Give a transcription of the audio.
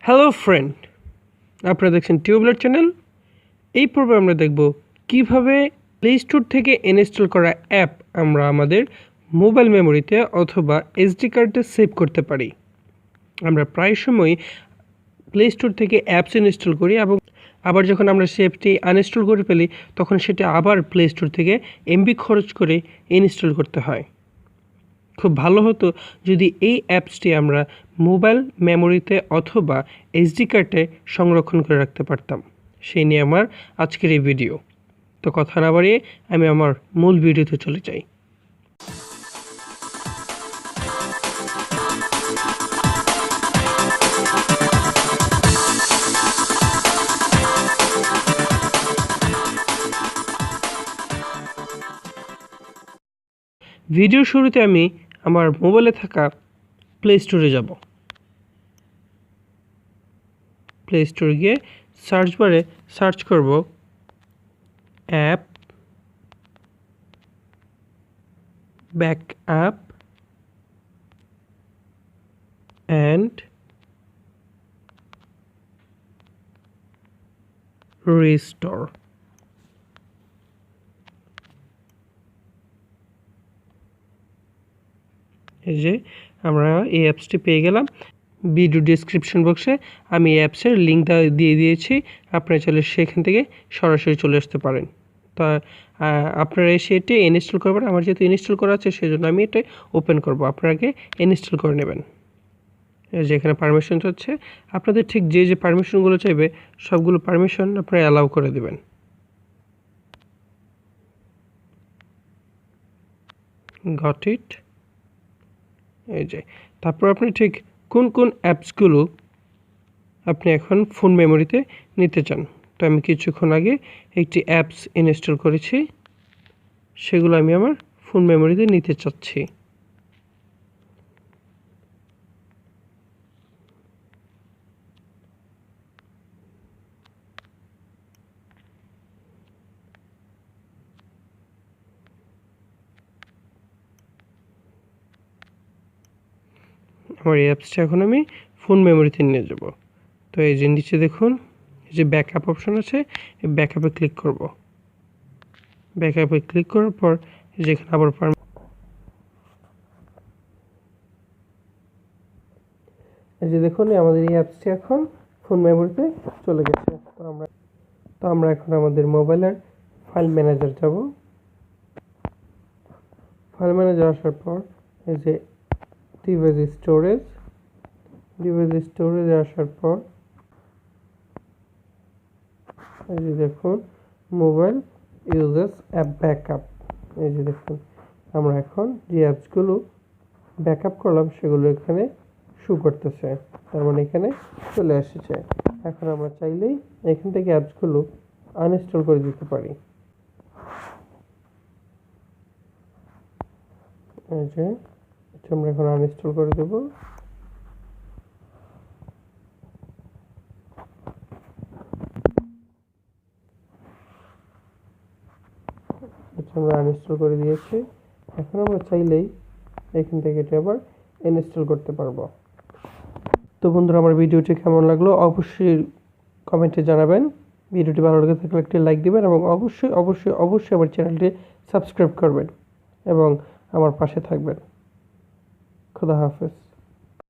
Hello friend, আপনারা দেখছেন tubular channel. এই পর্বে আমরা দেখব কিভাবে প্লে স্টোর থেকে ইনস্টল করা অ্যাপ আমরা আমাদের মোবাইল মেমোরিতে অথবা এসডি কার্ডে সেভ করতে পারি। আমরা প্রায় সময় প্লে স্টোর থেকে অ্যাপস ইনস্টল করি এবং আবার যখন আমরা সেই অ্যাপটি আনইনস্টল করে ফেলি তখন সেটা আবার প্লে স্টোর থেকে এমবি খরচ করে ইনস্টল করতে হয়। খুব ভালো হতো যদি এই অ্যাপসটি আমরা মোবাইল মেমোরিতে অথবা এসডি কার্ডে সংরক্ষণ করে রাখতে পারতাম। সেই নিয়ে আমার আজকের এই ভিডিও। তো কথা না বাড়িয়ে আমি আমার মূল ভিডিওতে চলে যাই। ভিডিওর শুরুতে আমি আমার মোবাইলে থাকা প্লে স্টোরে যাব। প্লে স্টোরে গিয়ে সার্চ বারে সার্চ করব অ্যাপ ব্যাকআপ অ্যান্ড রিস্টোর। এই যে আমরা এই অ্যাপসটি পেয়ে গেলাম। ভিডিও ডেসক্রিপশন বক্সে আমি এই অ্যাপসের লিঙ্কটা দিয়ে দিয়েছি, আপনারা চাইলে সেখান থেকে সরাসরি চলে আসতে পারেন। তা আপনারা এসে এটি ইনস্টল করবেন। আমার যেহেতু ইনস্টল করা আছে সেজন্য আমি এটা ওপেন করব। আপনারা আগে ইনস্টল করে নেবেন। যে এখানে পারমিশন হচ্ছে, আপনাদের ঠিক যে যে পারমিশনগুলো চাইবে সবগুলো পারমিশন আপনারা অ্যালাউ করে দেবেন। Got it. এই যে তারপর আপনি ঠিক কোন কোন অ্যাপসগুলো আপনি এখন ফোন মেমোরিতে নিতে চান। তো আমি কিছুক্ষণ আগে একটি অ্যাপস ইনস্টল করেছি, সেগুলো আমি আমার ফোন মেমোরিতে নিতে চাচ্ছি। আমার এই অ্যাপসটা এখন আমি ফোন মেমোরিতে নিয়ে যাব। তো এই যে নিচে দেখুন, এই যে ব্যাকআপ অপশন আছে, এই ব্যাকআপে ক্লিক করব। ব্যাকআপে ক্লিক করার পর যেখানে আবার এই যে দেখুন আমাদের এই অ্যাপসটি এখন ফোন মেমোরিতে চলে গেছে। তো আমরা এখন আমাদের মোবাইলের ফাইল ম্যানেজার যাব। ফাইল ম্যানেজার আসার পর এই যে ডিভাইস স্টোরেজে আসার পর এই যে দেখুন মোবাইল ইউজার্স অ্যাপ ব্যাকআপ। এই যে দেখুন আমরা এখন যে অ্যাপসগুলো ব্যাকআপ করলাম সেগুলো এখানে শো করতেছে, তার মানে এখানে চলে এসেছে। এখন আমরা চাইলেই এখান থেকে অ্যাপসগুলো আনইনস্টল করে দিতে পারি। এই যে আমরা এখন আনইনস্টল করে দেব। আমরা আনইনস্টল করে দিয়েছি। এখন আমরা চাইলেই এখান থেকে এটা আবার ইনস্টল করতে পারবো। তো বন্ধুরা, আমার ভিডিওটি কেমন লাগলো অবশ্যই কমেন্টে জানাবেন। ভিডিওটি ভালো লেগে থাকলে একটি লাইক দিবেন এবং অবশ্যই অবশ্যই অবশ্যই আমার চ্যানেলটি সাবস্ক্রাইব করবেন এবং আমার পাশে থাকবেন। খুদা হাফেজ।